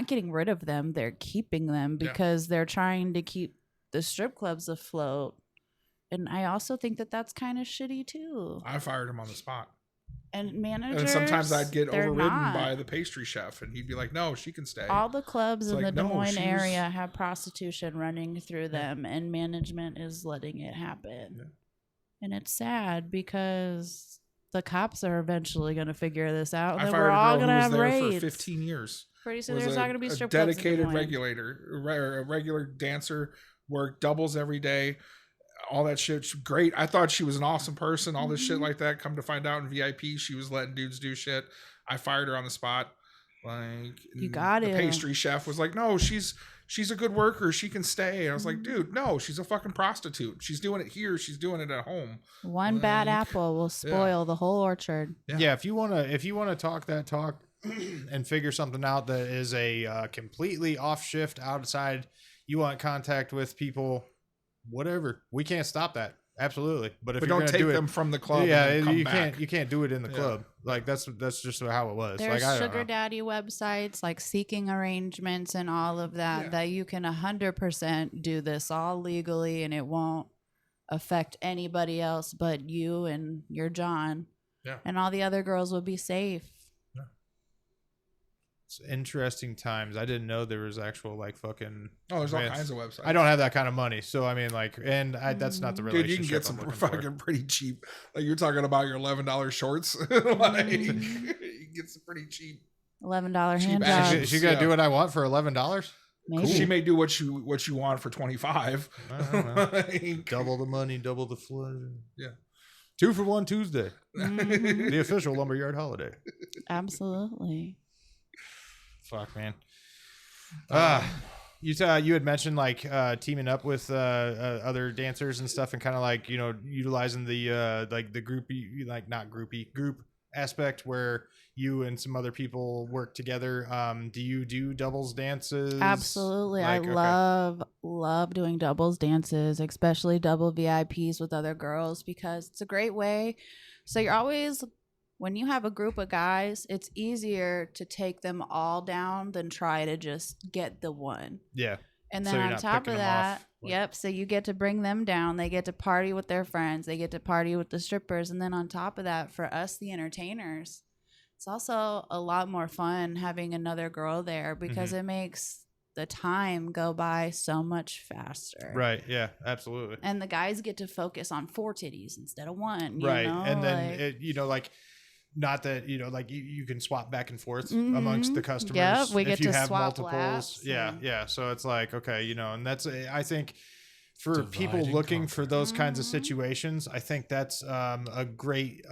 getting rid of them, they're keeping them because they're trying to keep the strip clubs afloat. And I also think that that's kind of shitty too. I fired him on the spot. And managers, and sometimes I'd get overridden by the pastry chef, and he'd be like, "No, she can stay." All the clubs in the Des Moines area have prostitution running through them, and management is letting it happen. Yeah. And it's sad because the cops are eventually going to figure this out, and then we're all going to have raids. For 15 years. Pretty soon there's not going to be strip clubs. A dedicated regulator, a regular dancer, worked doubles every day. All that shit, great. I thought she was an awesome person. All this shit like that. Come to find out in VIP, she was letting dudes do shit. I fired her on the spot. Like, you got it. The pastry chef was like, "No, she's a good worker. She can stay." I was like, "Dude, no, she's a fucking prostitute. She's doing it here. She's doing it at home." One bad apple will spoil the whole orchard. Yeah, if you wanna talk that talk and figure something out that is a completely off shift outside, you want contact with people. Whatever, we can't stop that. Absolutely, but if you're don't take them from the club, you can't do it in the club. Like that's just how it was. There's like sugar daddy websites like Seeking Arrangements and all of that that you can 100% do this all legally, and it won't affect anybody else but you and your John. Yeah, and all the other girls will be safe. It's interesting times. I didn't know there was actual like fucking. Oh, there's all kinds of websites. I don't have that kind of money, so I mean, like, and that's not the relationship. Dude, you can get some fucking pretty cheap. Like you're talking about your $11 shorts. Like you can get some pretty cheap $11 Cheap hand ass. jobs. She got to Yeah. do what I want for $11. Maybe. She may do what you want for 25. I don't know. Like, Double the money, double the pleasure. Yeah. 2 for $1 Tuesday, Mhm. the official lumberyard holiday. Absolutely. Fuck, man. You had mentioned like teaming up with other dancers and stuff, and kind of like utilizing the like the groupie, like not groupie group aspect where you and some other people work together. Do you do doubles dances? Absolutely. Like, I okay. love doing doubles dances, especially double VIPs with other girls, because it's a great way. So you're always, when you have a group of guys, it's easier to take them all down than try to just get the one. Yeah. And So then you're on not top picking of them that, off, like- yep, so you get to bring them down. They get to party with their friends. They get to party with the strippers. And then on top of that, for us, the entertainers, it's also a lot more fun having another girl there because it makes the time go by so much faster. Right. Yeah. Absolutely. And the guys get to focus on 4 titties instead of 1. Right. You know? And then like, it, like, not that like you can swap back and forth amongst the customers. Yep, we if get you to have swap multiples. laps Yeah. and- Yeah. So it's like, okay, and that's I think for Divide people and looking for those kinds of Mhm. situations, I think that's a great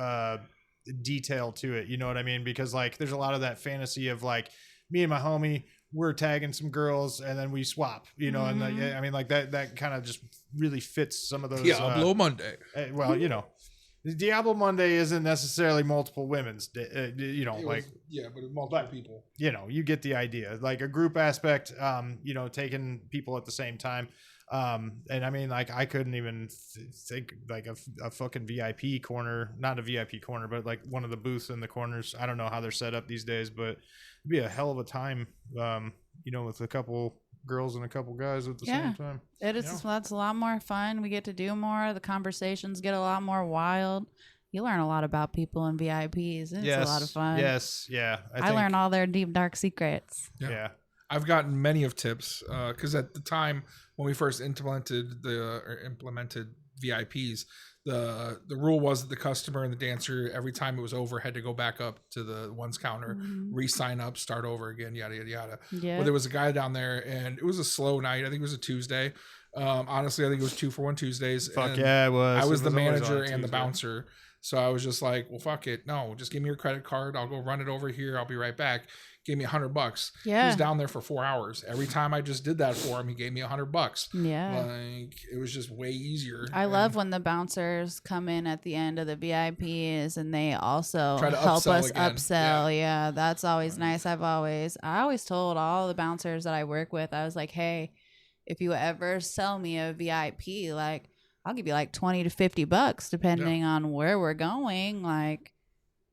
detail to it. You know what I mean? Because like there's a lot of that fantasy of like me and my homie, we're tagging some girls and then we swap, and like, I mean like that kind of just really fits some of those. Diablo Monday. Well, the Diablo Monday isn't necessarily multiple women's, It like, was- yeah, but multiple people. you get the idea, like a group aspect, taking people at the same time. And I mean, like, I couldn't even think like a fucking VIP corner, not a VIP corner, but like one of the booths in the corners. I don't know how they're set up these days, but it'd be a hell of a time, with a couple girls and a couple guys at the same time. it is. That's a lot more fun. We get to do more. The conversations get a lot more wild. You learn a lot about people in VIPs. It's a lot of fun. Yes. Yeah. I learn all their deep, dark secrets. Yeah. I've gotten many of tips because at the time when we first implemented VIPs, the rule was that the customer and the dancer, every time it was over, had to go back up to the ones counter, re-sign up, start over again, yada yada yada. Yeah. Well, there was a guy down there, and it was a slow night. I think it was a Tuesday. Honestly, I think it was 2 for $1 Tuesdays. Fuck and yeah, it was. I was It the always on a manager and the Tuesday. bouncer. So I was just like, well, fuck it. No, just give me your credit card. I'll go run it over here. I'll be right back. Gave me $100. He Yeah. was down there for 4 hours. Every time I just did that for him, he gave me $100. Yeah. Like, it was just way easier. I love when the bouncers come in at the end of the VIPs and they also Try to help upsell us again. upsell. Yeah, that's always nice. I always told all the bouncers that I work with, I was like, hey, if you ever sell me a VIP, like I'll give you like $20 to $50 depending on where we're going. Like,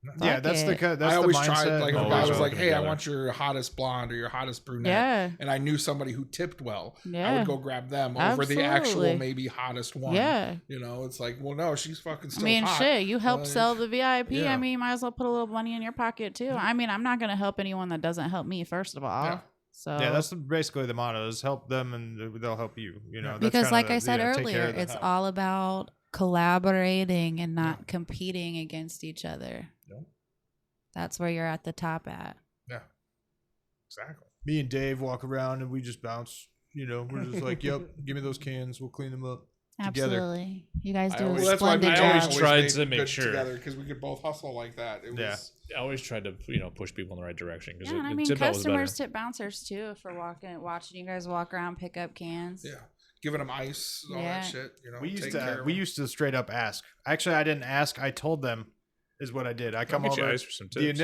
Yeah, fuck that's it. that's I the always mindset. tried, like, if a Always guy was working like, hey, I together. want your hottest blonde or your hottest brunette. Yeah. And I knew somebody who tipped well. I Yeah. would go grab them over the actual Absolutely. maybe hottest one. Yeah. It's like, well, no, she's fucking still I mean, hot. shit, you help Like, sell the VIP. yeah. I mean, you might as well put a little money in your pocket too. I mean, I'm not going to help anyone that doesn't help me, first of all. Yeah. So Yeah, that's basically the motto: is help them and they'll help you. That's because kinda like I said take care earlier, of the it's help. all about collaborating and not competing against each other. Yep. That's where you're at the top at. Yeah. Exactly. Me and Dave walk around and we just bounce. We're just like, yep, give me those cans, we'll clean them up. Together. Absolutely. You guys do a always- That's why splendid I always job. tried made to make good sure. together because we could both hustle like that. It Yeah. was, I always tried to push people in the right direction because Yeah, and I mean, tip was better. customers tip bouncers too for watching you guys walk around, pick up cans. yeah, giving them ice, all Yeah. that shit. We used taking care to of we 'em. used to straight up ask. Actually, I didn't ask. I told them is what I did. I come I'll get you over. ice for some The tips.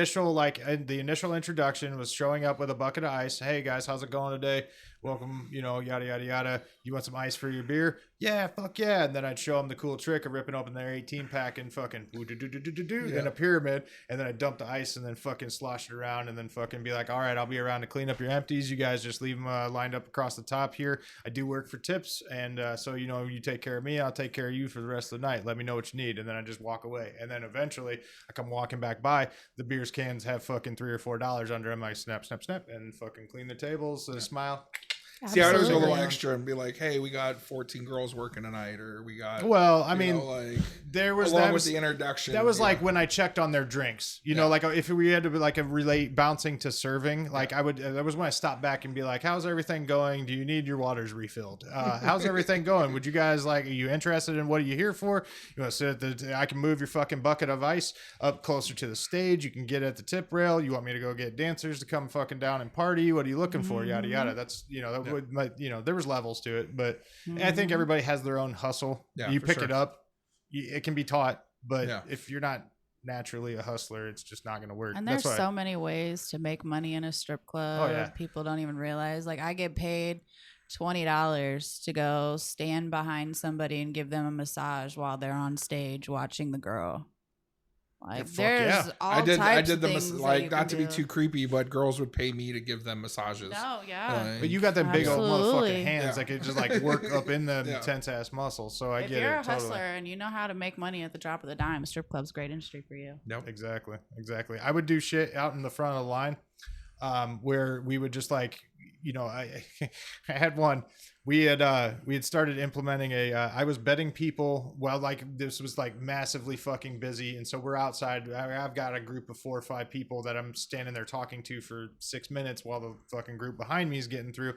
initial introduction was showing up with a bucket of ice. Hey guys, how's it going today? Welcome, yada yada yada. You want some ice for your beer? Yeah, fuck yeah. And then I'd show them the cool trick of ripping open their 18 pack and fucking in a pyramid, and then I'd dump the ice and then fucking slosh it around and then fucking be like, all right, I'll be around to clean up your empties. You guys just leave them lined up across the top here. I do work for tips, and so you take care of me, I'll take care of you for the rest of the night. Let me know what you need, and then I just walk away. And then eventually I come walking back by, the beers cans have fucking $3 or $4 under them. I snap, snap, snap, and fucking clean the tables. Smile. See, I would always go a little Absolutely. extra and be like, "Hey, we got 14 girls working tonight, or we got." Well, I you mean, know, like there was along that with was, the introduction. that was yeah. like when I checked on their drinks. You know, Yeah. like if we had to be like a relate bouncing to serving, like I would. That was when I stopped back and be like, "How's everything going? Do you need your waters refilled? How's everything going? Would you guys like? Are you interested in what are you here for? You want to sit at the? I can move your fucking bucket of ice up closer to the stage. You can get at the tip rail. You want me to go get dancers to come fucking down and party? What are you looking for? Yada yada. That's that would there was levels to it, but I think everybody has their own hustle. Yeah, You for pick sure. it up. It can be taught, but Yeah. if you're not naturally a hustler, it's just not going to work. And That's there's why so many ways to make money in a strip club. Oh, yeah. People don't even realize. Like I get paid $20 to go stand behind somebody and give them a massage while they're on stage watching the girl. Like fuck there's yeah. all I did types the of things that like you not to can be do. too creepy, but girls would pay me to give them massages. No, yeah. Like, but you got them big old Absolutely. motherfucking hands Yeah. that could just like work up in the Yeah. tense ass muscles. So I If get you're it a totally. hustler and you know how to make money at the drop of the dime, a strip club's a great industry for you. Nope. Exactly. I would do shit out in the front of the line, where we would just like, I I had one. We had started implementing I was betting people. Well, like this was like massively fucking busy, and so we're outside. I've got a group of 4 or 5 people that I'm standing there talking to for 6 minutes while the fucking group behind me is getting through.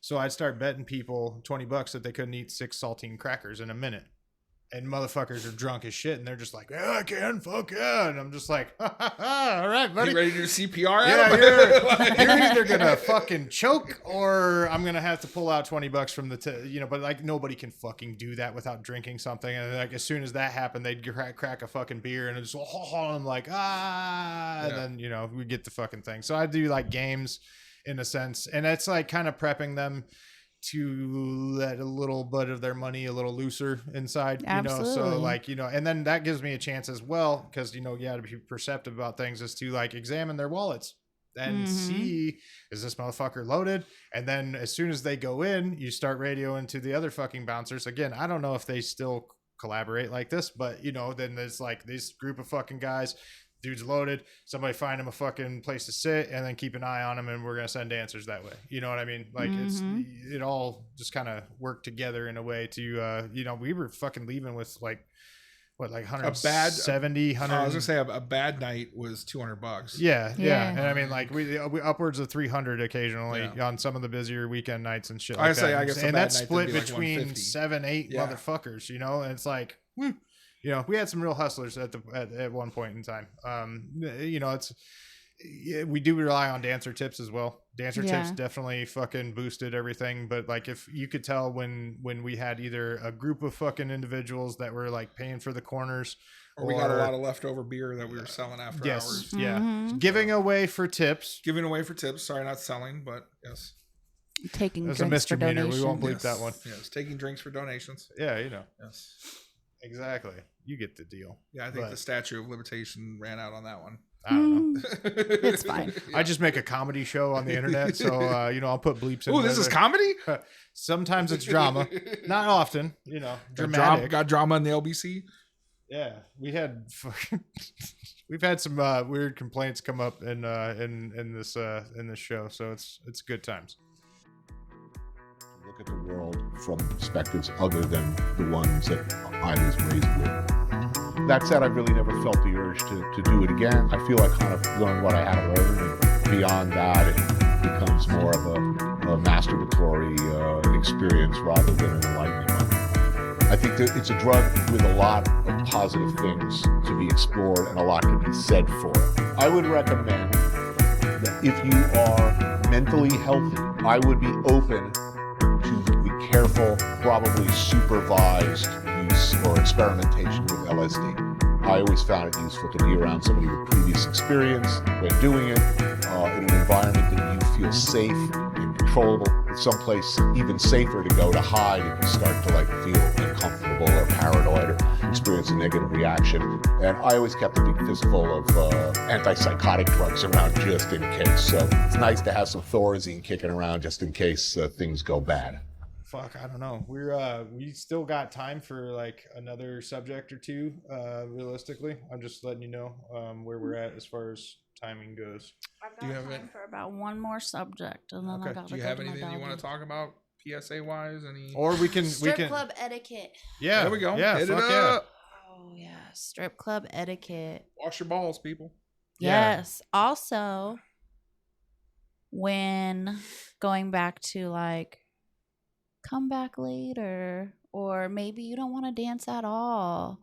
So I'd start betting people $20 that they couldn't eat 6 saltine crackers in a minute. And motherfuckers are drunk as shit, and they're just like, "Yeah, I can, fuck yeah!" And I'm just like, "Ha, ha, ha, all right, buddy." You ready to do CPR? Yeah, Adam? you're either gonna fucking choke, or I'm gonna have to pull out $20 from the, but like nobody can fucking do that without drinking something. And like as soon as that happened, they'd crack a fucking beer, and it's I'm like and Yeah. then we get the fucking thing. So I do like games in a sense, and it's like kind of prepping them to let a little bit of their money a little looser inside, so Absolutely. like, and then that gives me a chance as well, because, you got to be perceptive about things, is to like examine their wallets and see, is this motherfucker loaded? And then as soon as they go in, you start radioing to the other fucking bouncers. Again, I don't know if they still collaborate like this, but then there's like this group of fucking guys. Dude's loaded. Somebody find him a fucking place to sit, and then keep an eye on him, and we're gonna send dancers that way. You know what I mean? Like it all just kind of worked together in a way to we were fucking leaving with like 170, 100. I was gonna say a bad night was $200. Yeah. Yeah. And I mean, like we upwards of 300 occasionally Yeah. on some of the busier weekend nights and shit. I Like say, that. I guess a and bad that's night split would be like between 150. 7-8 Yeah. motherfuckers, and it's like, we had some real hustlers at one point in time. We do rely on dancer tips as well. Dancer tips definitely fucking boosted everything. But like, if you could tell when we had either a group of fucking individuals that were like paying for the corners, Or we got a lot of leftover beer that we were selling after hours. yeah, giving away for tips. Giving away for tips. Sorry, not selling, but yes. Taking That's a drinks for misdemeanor. donations. We won't bleep Yes. that one. Yes, taking drinks for donations. Yeah, Yes. exactly. You get the deal. Yeah, I think But- the statute of limitation ran out on that one. I don't know. It's fine. I just make a comedy show on the internet, so I'll put bleeps in. Oh, this is there. comedy? Sometimes it's drama, not often. Dramatic. Got drama in the LBC? Yeah, we've had some weird complaints come up in this show, so it's good times. Look at the world from perspectives other than the ones that I was raised with. That said, I really never felt the urge to do it again. I feel I kind of learned what I had to learn, and beyond that, it becomes more of a masturbatory experience rather than an enlightening one. I think that it's a drug with a lot of positive things to be explored and a lot to be said for it. I would recommend that if you are mentally healthy, I would be open to the careful, probably supervised use or experimentation with LSD. I always found it useful to be around somebody with previous experience when doing it in an environment that you feel safe and controllable. It's someplace even safer to go to hide if you start to feel uncomfortable or paranoid or experience a negative reaction. And I always kept a big fistful of antipsychotic drugs around just in case. So it's nice to have some Thorazine kicking around just in case things go bad. Fuck, I don't know. We still got time for another subject or two. Realistically, I'm just letting you know where we're at as far as timing goes. I've Do you got have time it? for about one more subject, and then I Okay. got Do you have anything you want to talk about PSA wise? Any? Or we can Strip club etiquette. Yeah. There we go. Yeah. Hit it Fuck yeah. up. Oh yeah, strip club etiquette. Wash your balls, people. Yeah. Yes. Also, when going back to like come back later, or maybe you don't want to dance at all,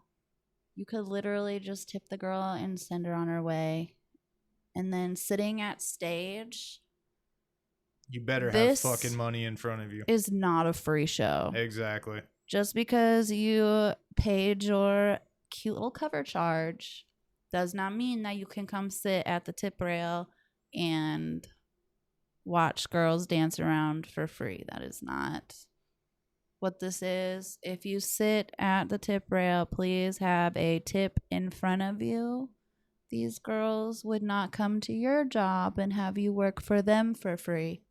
you could literally just tip the girl and send her on her way. And then sitting at stage You better have This fucking money in front of you. is not a free show. Exactly. Just because you paid your cute little cover charge does not mean that you can come sit at the tip rail and watch girls dance around for free. That is not what this is. If you sit at the tip rail, please have a tip in front of you. These girls would not come to your job and have you work for them for free.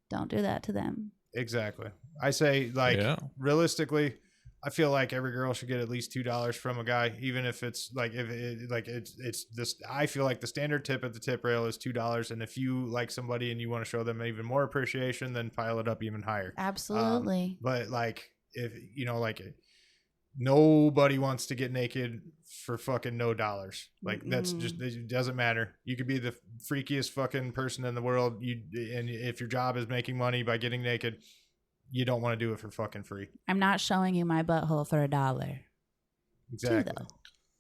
Don't do that to them. Exactly. I say, like, Yeah. realistically, I feel like every girl should get at least $2 from a guy, even if it's like it's this. I feel like the standard tip at the tip rail is $2, and if you like somebody and you want to show them even more appreciation, then pile it up even higher. Absolutely. But like, if you know, like, nobody wants to get naked for fucking no dollars. Like that's just, it doesn't matter. You could be the freakiest fucking person in the world. And if your job is making money by getting naked, you don't want to do it for fucking free. I'm not showing you my butthole for $1. Exactly. Two, though.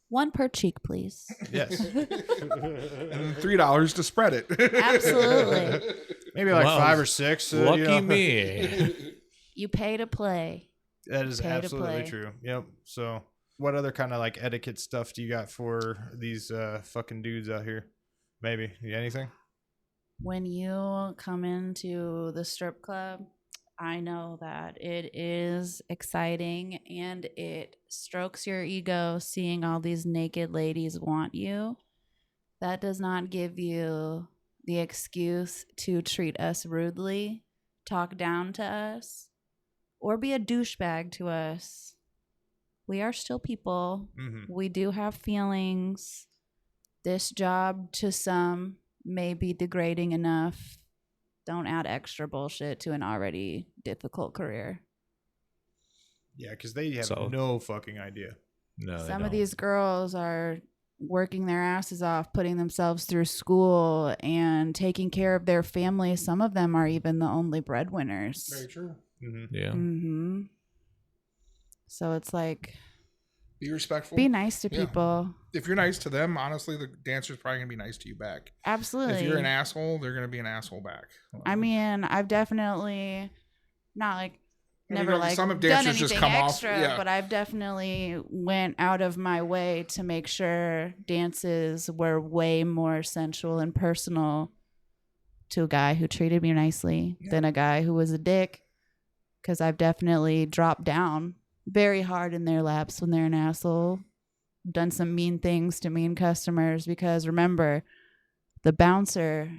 One per cheek, please. Yes. And then $3 to spread it. Absolutely. Maybe like Well, 5 or 6. Lucky you know. me. You pay to play. That is Pay to absolutely play. true. Yep. So what other kind of like etiquette stuff do you got for these fucking dudes out here? Maybe anything? When you come into the strip club, I know that it is exciting and it strokes your ego seeing all these naked ladies want you. That does not give you the excuse to treat us rudely, talk down to us, or be a douchebag to us. We are still people. Mm-hmm. We do have feelings. This job to some may be degrading enough. Don't add extra bullshit to an already difficult career. Yeah, because they have So- no fucking idea. No, they Some of don't. these girls are working their asses off, putting themselves through school and taking care of their family. Some of them are even the only breadwinners. Very true. Mm-hmm. Yeah. Mm-hmm. So it's like, Be respectful. be nice to Yeah. people. If you're nice to them, honestly, the dancer's probably gonna be nice to you back. Absolutely. If you're an asshole, they're gonna be an asshole back. I mean, I've definitely not like I mean, never you know, like some done dancers anything just come off- extra, yeah. but I've definitely went out of my way to make sure dances were way more sensual and personal to a guy who treated me nicely than a guy who was a dick. Because I've definitely dropped down very hard in their laps when they're an asshole. Done some mean things to mean customers because remember, the bouncer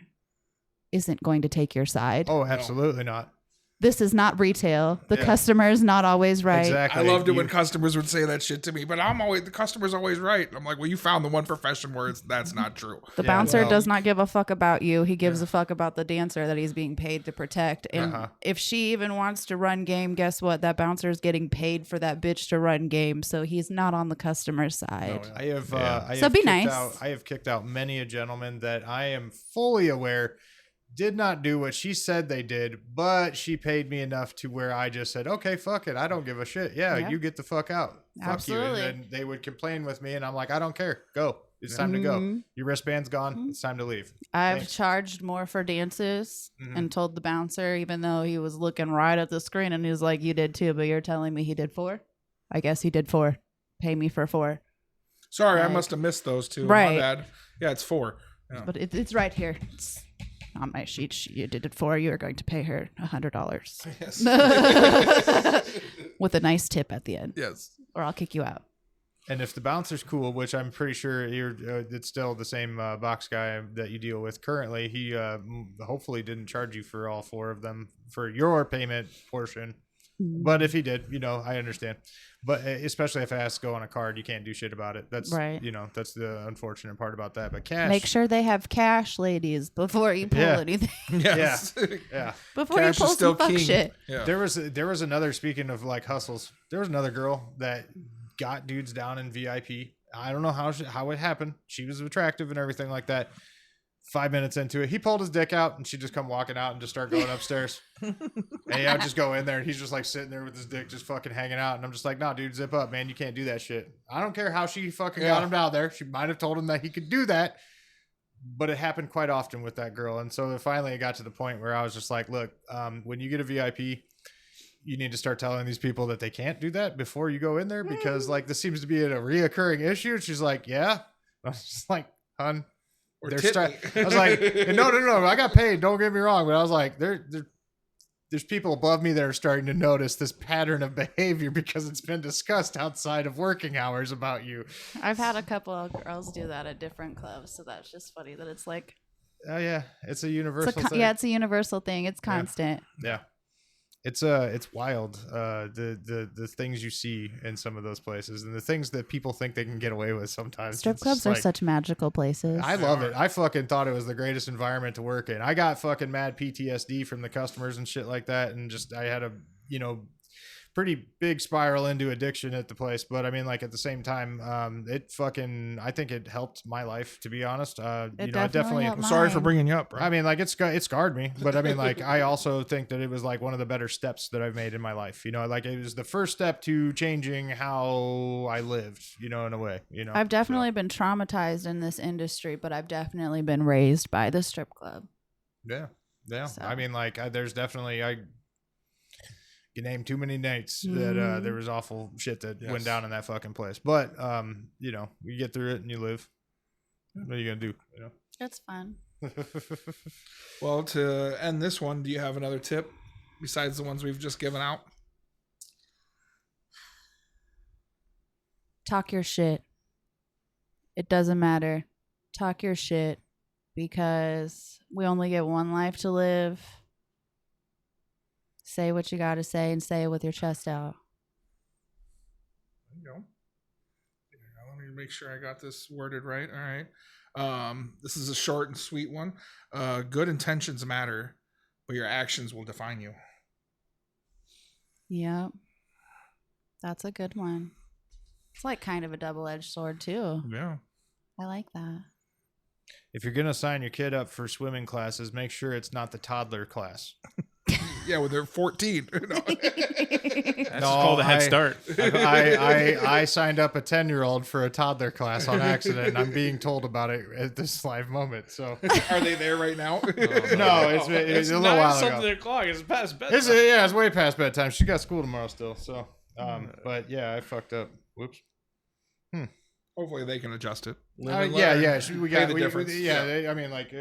isn't going to take your side. Oh, absolutely not. This is not retail. The Yeah. customer is not always right. Exactly. I loved it when You- customers would say that shit to me, but the customer's always right. I'm like, well, you found the one profession where that's not true. The Yeah, bouncer well- does not give a fuck about you. He gives a fuck about the dancer that he's being paid to protect. And Uh-huh. if she even wants to run game, guess what? That bouncer is getting paid for that bitch to run game. So he's not on the customer's side. I have, Yeah. I So have be kicked nice. Out, I have kicked out many a gentleman that I am fully aware did not do what she said they did, but she paid me enough to where I just said, okay, fuck it. I don't give a shit. Yeah, Yeah. you get the fuck out. Absolutely. Fuck you. And then they would complain with me, and I'm like, I don't care. Go. It's time to go. Mhm. Your wristband's gone. It's time to leave. I've Thanks. charged more for dances Mhm. and told the bouncer, even though he was looking right at the screen and he was like, you did too, but you're telling me he did 4? I guess he did 4. Pay me for 4. Sorry, I Like- must have missed those two. Right. My bad. Yeah, it's 4. Yeah. But it's right here. It's on my sheet. You did it 4. You are going to pay her $100 Yes. with a nice tip at the end, Yes. or I'll kick you out. And if the bouncer's cool, which I'm pretty sure it's still the same box guy that you deal with currently, he hopefully didn't charge you for all 4 of them for your payment portion. But if he did, I understand. But especially if it has to go on a card, you can't do shit about it. That's Right. That's the unfortunate part about that. But cash. Make sure they have cash, ladies, before you pull Yeah. anything. Yes. Yeah. Before Cash you is pull still some fuck king. shit. Yeah. There was another, speaking of like hustles, there was another girl that got dudes down in VIP. I don't know how it happened. She was attractive and everything like that. 5 minutes into it, he pulled his dick out and she just come walking out and just start going upstairs. And I would just go in there and he's just like sitting there with his dick just fucking hanging out. And I'm just like, nah, dude, zip up, man. You can't do that shit. I don't care how she fucking got him down there. She might have told him that he could do that. But it happened quite often with that girl. And so finally it got to the point where I was just like, look, when you get a VIP, you need to start telling these people that they can't do that before you go in there, because like this seems to be a reoccurring issue. And she's like, yeah. I was just like, hun. Or They're tip me. I was like, no. I got paid. Don't get me wrong. But I was like, there's people above me that are starting to notice this pattern of behavior because it's been discussed outside of working hours about you. I've had a couple of girls do that at different clubs, so that's just funny that it's like Oh yeah, it's a universal thing. yeah, it's a universal thing. It's constant. Yeah. It's wild. The things you see in some of those places and the things that people think they can get away with sometimes. Strip It's clubs just are like, such magical places. I love it. I fucking thought it was the greatest environment to work in. I got fucking mad PTSD from the customers and shit like that, and just I had a pretty big spiral into addiction at the place. But I mean, like at the same time, I think it helped my life, to be honest. It I definitely. helped I'm sorry for mine. bringing you up, bro. I mean, like it scarred me, but I mean, like I also think that it was like one of the better steps that I've made in my life. Like it was the first step to changing how I lived. In a way. I've definitely been traumatized in this industry, but I've definitely been raised by the strip club. Yeah. So. I mean, like there's definitely you name too many nights that there was awful shit that went down in that fucking place. But you get through it and you live. What are you gonna do? It's fun. Well, to end this one, do you have another tip besides the ones we've just given out? Talk your shit. It doesn't matter. Talk your shit, because we only get one life to live. Say what you got to say and say it with your chest out. There you go. Let me make sure I got this worded right. All right. This is a short and sweet one. Good intentions matter, but your actions will define you. Yep. That's a good one. It's like kind of a double-edged sword too. Yeah. I like that. If you're gonna sign your kid up for swimming classes, make sure it's not the toddler class. Yeah, when they're 14. That's called a head start. I signed up a 10-year-old for a toddler class on accident, and I'm being told about it at this live moment. So Are they there right now? no, it's a little while ago. Something o'clock. It's past bedtime. It's way past bedtime. She got school tomorrow still. So, but yeah, I fucked up. Whoops. Hopefully they can adjust it. We got the difference. I mean, like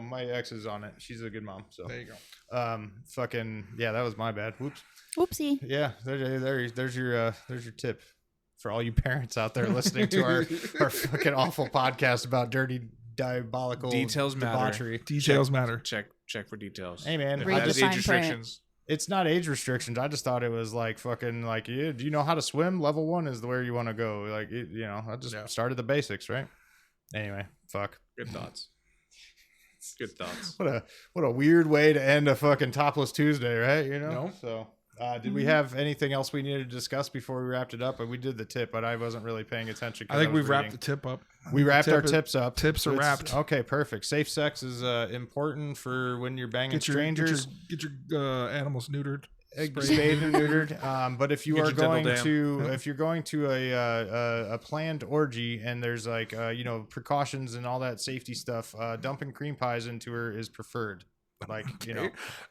my ex is on it. She's a good mom. So There you go. that was my bad. Whoops. Oopsie. Yeah, there's your tip for all you parents out there listening to our fucking awful podcast about dirty, diabolical Details matter. debauchery. Details matter. Check for details. Hey man, If Read that the is fine age restrictions. it's not age restrictions. I just thought it was like fucking like, do you know how to swim? Level 1 is where you want to go. Like, I just started the basics, right? Anyway, fuck. Good thoughts. Good thoughts. What a weird way to end a fucking topless Tuesday, right? No. So, did we have anything else we needed to discuss before we wrapped it up? We did the tip, but I wasn't really paying attention. I think we've wrapped the tip up. We wrapped our tips up. Tips are wrapped. Okay, perfect. Safe sex is important for when you're banging strangers. Get your animals neutered. Spayed and neutered. But if you Get are your dental going dam. to if you're going to a planned orgy and there's like precautions and all that safety stuff, dumping cream pies into her is preferred. Like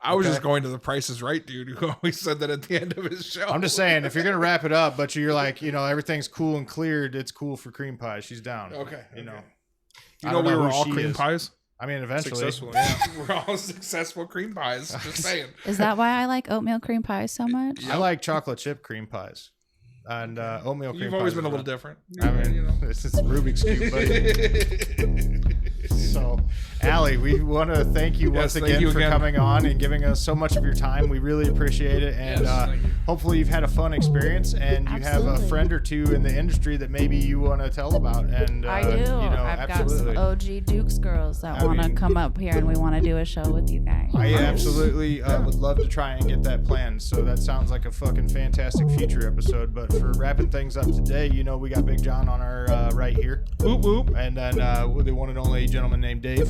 I was just going to the Price is Right dude who always said that at the end of his show. I'm just saying, if you're gonna wrap it up, but you're like, everything's cool and cleared, it's cool for cream pie. She's down. Okay. You know we were who all she cream is. pies. I mean, eventually. Successful. Yeah. We're all successful cream pies. Just saying. Is that why I like oatmeal cream pies so much? I like chocolate chip cream pies. And oatmeal cream pies. You've always been a as little well. different. I mean, it's Rubik's Cube, buddy. So, Allie, we want to thank you once Yes, thank again you for again. coming on and giving us so much of your time. We really appreciate it. And Yes, thank you. hopefully you've had a fun experience and you have a Absolutely. friend or two in the industry that maybe you want to tell about. And I do. You know, I've absolutely. got some OG Dukes girls that I want to mean- come up here and we want to do a show with you guys. I absolutely would love to try and get that planned. So that sounds like a fucking fantastic future episode. But for wrapping things up today, you know, we got Big John on our right here. Whoop whoop. And then the one and only gentleman named Dave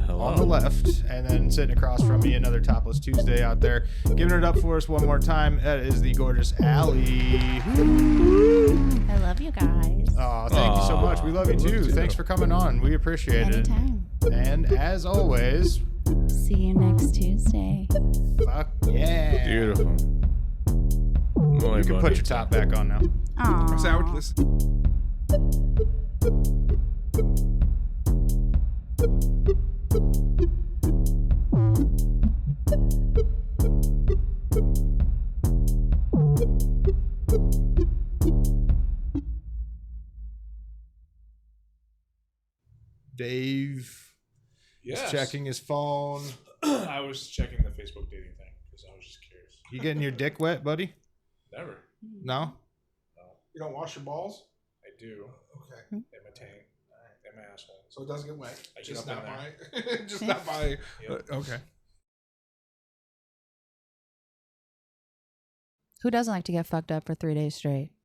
Hello. on the left. And then sitting across from me, another Topless Tuesday out there. Giving it up for us one more time. That is the gorgeous Allie. I love you guys. Oh, thank you so much. We love you too. Thanks for coming on. We appreciate it. Anytime. And as always, See you next Tuesday. fuck yeah. Beautiful. You can put your top back on now. Aww. So I would listen. Dave Yes. is checking his phone. I was checking the Facebook dating thing because I was just curious. You getting your dick wet, buddy? Never. No? You don't wash your balls? I do. Okay. In my tank. In my asshole. So it doesn't get wet. I get Just up not in by. Just not by. Yep. Okay. Who doesn't like to get fucked up for 3 days straight?